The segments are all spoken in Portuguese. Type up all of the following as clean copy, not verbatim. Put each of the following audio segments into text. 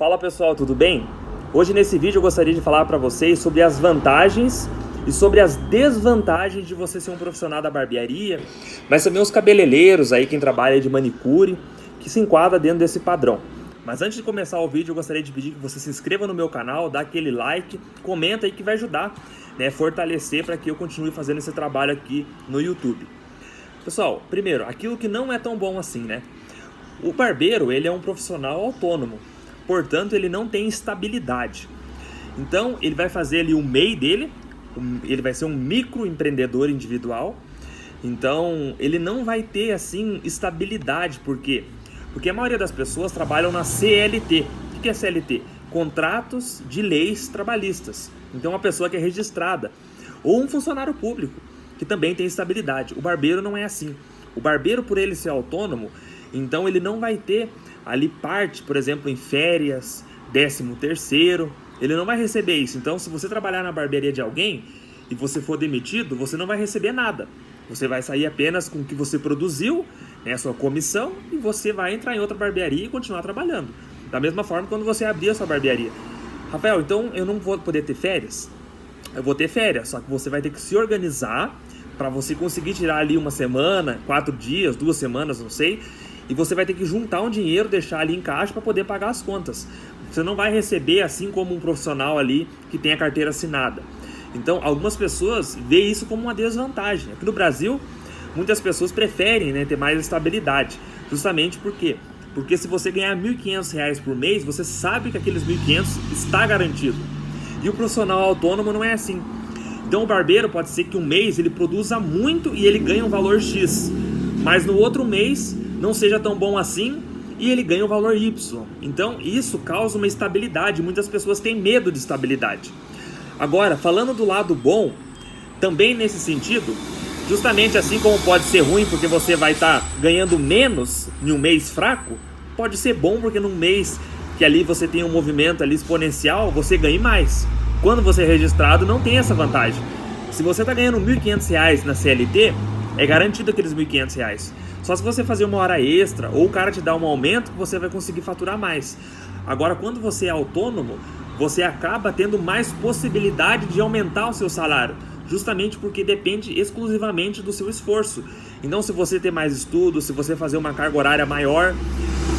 Fala pessoal, tudo bem? Hoje nesse vídeo eu gostaria de falar para vocês sobre as vantagens e sobre as desvantagens de você ser um profissional da barbearia, mas também os cabeleireiros aí, quem trabalha de manicure, que se enquadra dentro desse padrão. Mas antes de começar o vídeo, eu gostaria de pedir que você se inscreva no meu canal, dá aquele like, comenta aí que vai ajudar, fortalecer para que eu continue fazendo esse trabalho aqui no YouTube. Pessoal, primeiro, aquilo que não é tão bom assim, O barbeiro, ele é um profissional autônomo, portanto, ele não tem estabilidade. Então, ele vai fazer ali o MEI dele, ele vai ser um microempreendedor individual. Então, ele não vai ter, assim, estabilidade. Por quê? Porque a maioria das pessoas trabalham na CLT. O que é CLT? Contratos de leis trabalhistas. Então, uma pessoa que é registrada. Ou um funcionário público, que também tem estabilidade. O barbeiro não é assim. O barbeiro, por ele ser autônomo, então ele não vai ter ali parte, por exemplo, em férias, 13º, ele não vai receber isso. Então, se você trabalhar na barbearia de alguém e você for demitido, você não vai receber nada. Você vai sair apenas com o que você produziu, a sua comissão, e você vai entrar em outra barbearia e continuar trabalhando. Da mesma forma quando você abrir a sua barbearia. Rafael, então eu não vou poder ter férias? Eu vou ter férias, só que você vai ter que se organizar para você conseguir tirar ali uma semana, 4 dias, 2 semanas, não sei, e você vai ter que juntar um dinheiro, deixar ali em caixa para poder pagar as contas. Você não vai receber assim como um profissional ali que tem a carteira assinada. Então, algumas pessoas veem isso como uma desvantagem. Aqui no Brasil, muitas pessoas preferem ter mais estabilidade. Justamente por quê? Porque se você ganhar R$ 1.500 por mês, você sabe que aqueles R$ 1.500 está garantido. E o profissional autônomo não é assim. Então, o barbeiro pode ser que um mês ele produza muito e ele ganha um valor X. Mas no outro mês não seja tão bom assim e ele ganha o valor Y. Então isso causa uma estabilidade. Muitas pessoas têm medo de estabilidade. Agora, falando do lado bom, também nesse sentido, justamente assim como pode ser ruim porque você vai estar ganhando menos em um mês fraco, pode ser bom porque num mês que ali você tem um movimento ali exponencial, você ganhe mais. Quando você é registrado, não tem essa vantagem. Se você está ganhando R$ 1.500 na CLT, é garantido aqueles R$ 1.500. Só se você fazer uma hora extra ou o cara te dá um aumento, você vai conseguir faturar mais. Agora, quando você é autônomo, você acaba tendo mais possibilidade de aumentar o seu salário, justamente porque depende exclusivamente do seu esforço. Então, se você ter mais estudo, se você fazer uma carga horária maior,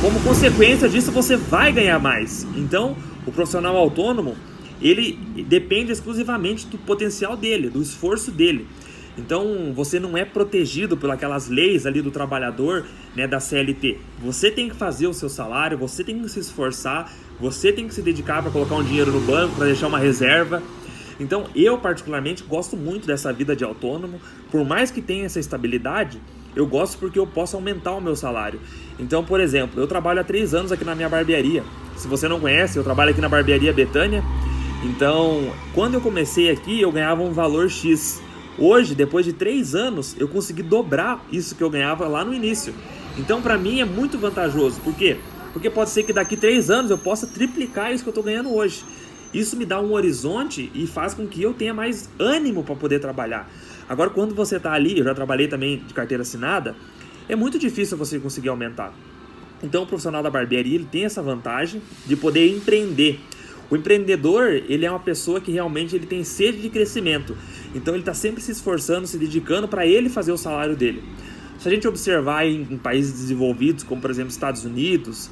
como consequência disso, você vai ganhar mais. Então, o profissional autônomo, ele depende exclusivamente do potencial dele, do esforço dele. Então, você não é protegido por aquelas leis ali do trabalhador, da CLT. Você tem que fazer o seu salário, você tem que se esforçar, você tem que se dedicar para colocar um dinheiro no banco, para deixar uma reserva. Então, eu particularmente gosto muito dessa vida de autônomo. Por mais que tenha essa estabilidade, eu gosto porque eu posso aumentar o meu salário. Então, por exemplo, eu trabalho há 3 anos aqui na minha barbearia. Se você não conhece, eu trabalho aqui na barbearia Betânia. Então, quando eu comecei aqui, eu ganhava um valor X. Hoje, depois de 3 anos, eu consegui dobrar isso que eu ganhava lá no início. Então, para mim, é muito vantajoso. Por quê? Porque pode ser que daqui 3 anos eu possa triplicar isso que eu estou ganhando hoje. Isso me dá um horizonte e faz com que eu tenha mais ânimo para poder trabalhar. Agora, quando você está ali, eu já trabalhei também de carteira assinada, é muito difícil você conseguir aumentar. Então, o profissional da barbearia ele tem essa vantagem de poder empreender. O empreendedor, ele é uma pessoa que realmente ele tem sede de crescimento. Então, ele está sempre se esforçando, se dedicando para ele fazer o salário dele. Se a gente observar em países desenvolvidos, como por exemplo Estados Unidos,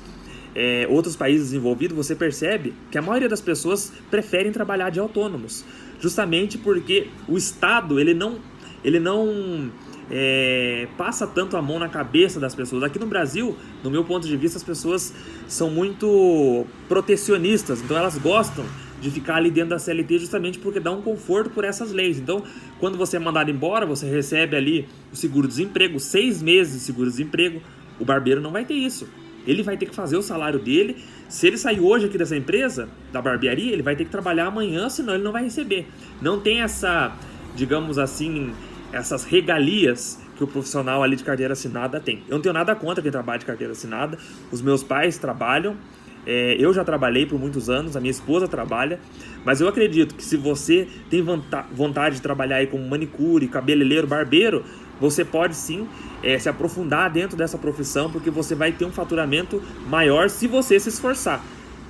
outros países desenvolvidos, você percebe que a maioria das pessoas preferem trabalhar de autônomos. Justamente porque o Estado, ele não passa tanto a mão na cabeça das pessoas. Aqui no Brasil, no meu ponto de vista, as pessoas são muito protecionistas, então elas gostam de ficar ali dentro da CLT justamente porque dá um conforto por essas leis. Então, quando você é mandado embora, você recebe ali o seguro-desemprego, 6 meses de seguro-desemprego. O barbeiro não vai ter isso. Ele vai ter que fazer o salário dele. Se ele sair hoje aqui dessa empresa, da barbearia, ele vai ter que trabalhar amanhã, senão ele não vai receber. Não tem essa, digamos assim, essas regalias que o profissional ali de carteira assinada tem. Eu não tenho nada contra quem trabalha de carteira assinada. Os meus pais trabalham. Eu já trabalhei por muitos anos, a minha esposa trabalha, mas eu acredito que se você tem vontade de trabalhar aí como manicure, cabeleireiro, barbeiro, você pode sim se aprofundar dentro dessa profissão, porque você vai ter um faturamento maior se você se esforçar.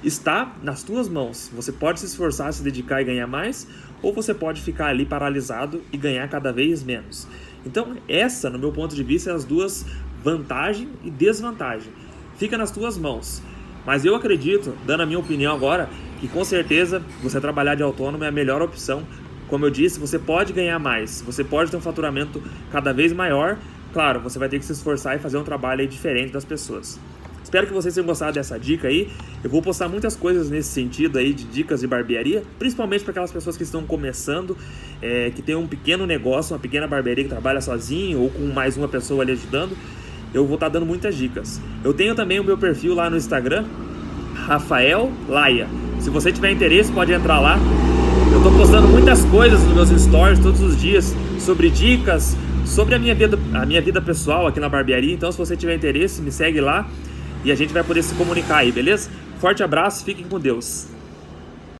está nas tuas mãos. Você pode se esforçar, se dedicar e ganhar mais, ou você pode ficar ali paralisado e ganhar cada vez menos. Então essa, no meu ponto de vista, são as duas vantagens e desvantagem. Fica nas tuas mãos. Mas eu acredito, dando a minha opinião agora, que com certeza você trabalhar de autônomo é a melhor opção. Como eu disse, você pode ganhar mais, você pode ter um faturamento cada vez maior. Claro, você vai ter que se esforçar e fazer um trabalho aí diferente das pessoas. Espero que vocês tenham gostado dessa dica aí. Eu vou postar muitas coisas nesse sentido aí de dicas de barbearia, principalmente para aquelas pessoas que estão começando, que tem um pequeno negócio, uma pequena barbearia que trabalha sozinho ou com mais uma pessoa ali ajudando. Eu vou estar dando muitas dicas. Eu tenho também o meu perfil lá no Instagram, Rafael Laia. Se você tiver interesse, pode entrar lá. Eu estou postando muitas coisas nos meus stories todos os dias sobre dicas, sobre a minha vida pessoal aqui na barbearia. Então, se você tiver interesse, me segue lá e a gente vai poder se comunicar aí, beleza? Forte abraço, fiquem com Deus.